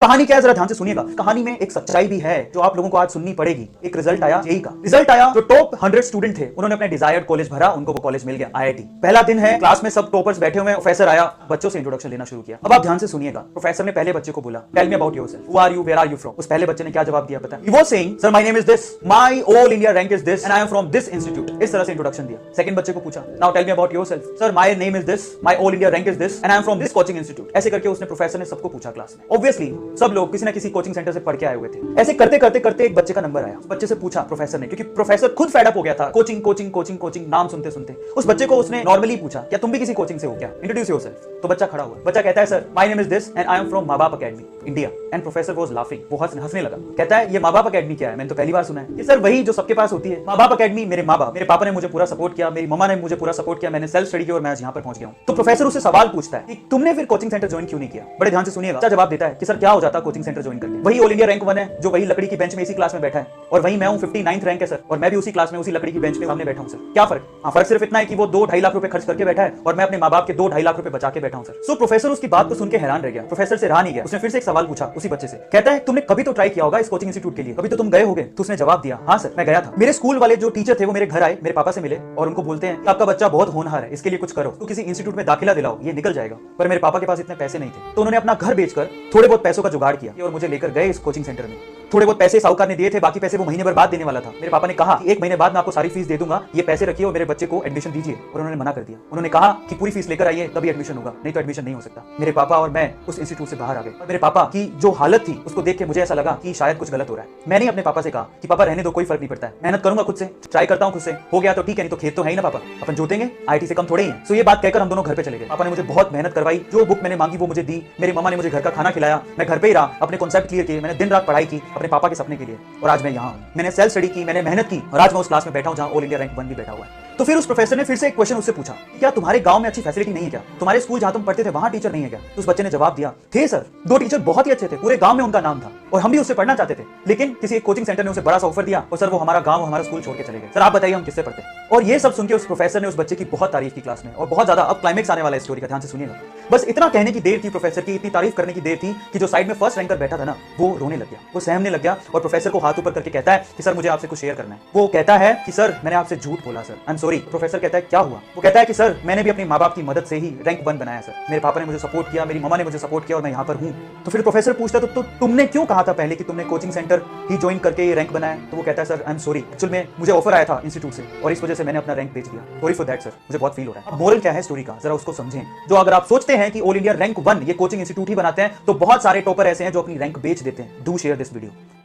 कहानी क्या है जरा ध्यान से सुनिएगा। कहानी में एक सच्चाई भी है जो आप लोगों को आज सुननी पड़ेगी। एक रिजल्ट आया जेईई का। रिजल्ट आया, जो टॉप 100 स्टूडेंट थे उन्होंने अपने डिजायर्ड कॉलेज भरा, उनको वो कॉलेज मिल गया, आईआईटी। पहला दिन है, क्लास में सब टॉपर्स बैठे हुए हैं। प्रोफेसर आया, बच्चों से इंट्रोडक्शन लेना शुरू किया। अब आप ध्यान से सुनिएगा। प्रोफेसर ने पहले बच्चे को बोला, tell me about yourself, who are you, where are you from. उस पहले बच्चे ने क्या जवाब दिया पता है? He was saying, sir my name is this, my all India rank is this and I am from this institute. इस तरह से इंट्रोडक्शन दिया। सेकंड बच्चे को पूछा, now tell me about yourself, sir my name is this, my all India rank is this and I am from this coaching institute. ऐसे करके उसने, प्रोफेसर ने सबको पूछा क्लास में। ऑब्वियसली सब लोग किसी ना किसी कोचिंग सेंटर से पढ़ के आए हुए थे। ऐसे करते करते करते एक बच्चे का नंबर आया। उस बच्चे से पूछा प्रोफेसर ने, क्योंकि प्रोफेसर खुद फेड अप हो गया था कोचिंग कोचिंग कोचिंग कोचिंग नाम सुनते सुनते। उस बच्चे को उसने नॉर्मली पूछा, क्या तुम भी किसी कोचिंग से हो क्या, इंट्रोड्यूस योरसेल्फ। तो बच्चा खड़ा हुआ। बच्चा कहता है, sir my name is this and I am from माँ बाप academy India. And professor was laughing, वो हंसने लगा। कहता है, ये माँ बाप अकेडमी क्या है, मैंने तो पहली बार सुना है। कि सर वही जो सबके पास होती है, माँ बाप अकेडमी। मेरे माँ बाप, मेरे पापा ने मुझे पूरा सपोर्ट किया, मेरी मम्मा ने मुझे पूरा सपोर्ट किया, मैंने सेल्फ स्टडी की और मैं आज यहाँ पर पहुंच गया हूँ। तो प्रोफेसर उससे सवाल पूछता है कि तुमने फिर कोचिंग सेंटर ज्वाइन क्यों नहीं किया। बड़े ध्यान से सुनिएगा। बच्चा जवाब देता है कि सर क्या हो जाता कोचिंग सेंटर ज्वाइन करके, वही ऑल इंडिया रैंक 1 है जो वही लकड़ी की बेंच में इसी क्लास में बैठा है, और वही मैं हूं 59th रैंक है सर, और मैं भी उसी क्लास में उसी लकड़ी की बेंच पे सामने बैठा हूं सर। क्या फर्क? हाँ, फर्क सिर्फ इतना है कि वो 2-2.5 लाख रुपए खर्च करके बैठा है और मैं अपने माँ बाप के 2-2.5 लाख रुपए बचा के बैठा हूं सर। सो प्रोफेसर उसकी बात को सुन के हैरान रह गया। प्रोफेसर से रहा नहीं गया। उसने फिर से एक सवाल पूछा उसी बच्चे से। कहता है, तुमने कभी तो ट्राई किया होगा इस कोचिंग इंस्टीट्यूट के लिए, कभी तो तुम गए होगे। तो उसने जवाब दिया, हाँ सर मैं गया था। मेरे स्कूल वाले जो टीचर थे वो मेरे घर आए, मेरे पापा से मिले और उनको बोलते हैं, आपका बच्चा बहुत होनहार है, इसके लिए कुछ करो, तो किसी इंस्टीट्यूट में दाखिला दिलाओ, ये निकल जाएगा। पर मेरे पापा के पास इतने पैसे नहीं थे, तो उन्होंने अपना घर बेचकर थोड़े बहुत पैसों का जुगाड़ किया और मुझे लेकर गए इस कोचिंग सेंटर में। थोड़े बहुत पैसे साहूकार ने दिए थे, बाकी पैसे वो महीने भर बाद देने वाला था। मेरे पापा ने कहा कि 1 महीने बाद मैं आपको सारी फीस दे दूंगा, ये पैसे रखिए और मेरे बच्चे को एडमिशन दीजिए, और उन्होंने मना कर दिया। उन्होंने कहा कि पूरी फीस लेकर आइए तभी एडमिशन होगा, नहीं तो एडमिशन नहीं हो सकता। मेरे पापा और मैं उस इंस्टीट्यूट से बाहर आ गए। मेरे पापा की जो हालत थी उसको देख के मुझे ऐसा लगा कि शायद कुछ गलत हो रहा है। मैंने अपने पापा से कहा कि पापा रहने दो, कोई फर्क नहीं पड़ता है, मेहनत करूंगा खुद से, ट्राई करता हूं खुद से, हो गया तो ठीक है, नहीं तो खेत तो है ही ना पापा, अपन जोतेंगे, आईटी से कम थोड़े ही है। सो ये बात कहकर हम दोनों घर पे चले गए। पापा ने मुझे बहुत मेहनत करवाई, जो बुक मैंने मांगी वो मुझे दी, मेरी मम्मा ने मुझे घर का खाना खिलाया, मैं घर पे ही रहा, अपने कॉन्सेप्ट क्लियर किए, मैंने दिन रात पढ़ाई की अपने पापा के सपने के लिए, और आज मैं यहाँ हूँ। मैंने सेल्फ स्टडी की, मैंने मेहनत की, और आज मैं उस क्लास में बैठा हूँ जहाँ ऑल इंडिया रैंक 1 भी बैठा हुआ है। तो फिर उस प्रोफेसर ने फिर से एक क्वेश्चन उससे पूछा, क्या तुम्हारे गांव में अच्छी फैसिलिटी नहीं है क्या, तुम्हारे स्कूल जहां तुम पढ़ते थे वहां टीचर नहीं है क्या। तो उस बच्चे ने जवाब दिया, थे सर, 2 टीचर बहुत ही अच्छे थे, पूरे गांव में उनका नाम था और हम भी उससे पढ़ना चाहते थे, लेकिन किसी एक कोचिंग सेंटर ने उसे बड़ा सा ऑफर दिया और सर वो हमारा गांव, हमारा स्कूल छोड़ के चले गए। सर आप बताइए हम किससे पढ़ते। और ये सब सुन के उस प्रोफेसर ने उस बच्चे की बहुत तारीफ की क्लास में, और बहुत ज्यादा। अब क्लाइमेक्स आने वाला है स्टोरी का, ध्यान से सुनिएगा। बस इतना कहने की देर थी प्रोफेसर की, इतनी तारीफ करने की देर थी कि जो साइड में फर्स्ट रैंकर बैठा था ना, वो रोने लग गया, वो सहमने लग गया और प्रोफेसर को हाथ ऊपर करके कहता है कि सर मुझे आपसे कुछ शेयर करना है। वो कहता है कि सर मैंने आपसे झूठ बोला sir, I am sorry. Professor कहता है क्या हुआ। वो कहता है कि सर मैंने भी अपने माँ बाप की मदद से ही रैंक 1 बनाया सर, मेरे पापा ने मुझे सपोर्ट किया, मेरी मम्मा ने मुझे सपोर्ट किया और मैं यहाँ पर हूँ। तो फिर प्रोफेसर पूछता तो तुमने क्यों कहा था पहले कि तुमने कोचिंग सेंटर ही ज्वाइन करके ये रैंक बनाया। तो वो कहता है, sir I am sorry, actual में मुझे ऑफर आया था इंस्टीट्यूट से और इस वजह से मैंने अपना रैंक बेच दिया, सॉरी फॉर दैट सर, मुझे बहुत फील हो रहा है। अब मोरल क्या है स्टोरी का, जरा उसको समझें। जो अगर आप सोचते हैं कि ऑल इंडिया रैंक 1 ये कोचिंग इंस्टीट्यूट ही बनाते हैं, तो बहुत सारे टॉपर ऐसे हैं जो अपनी रैंक बेच देते हैं। Do share this video.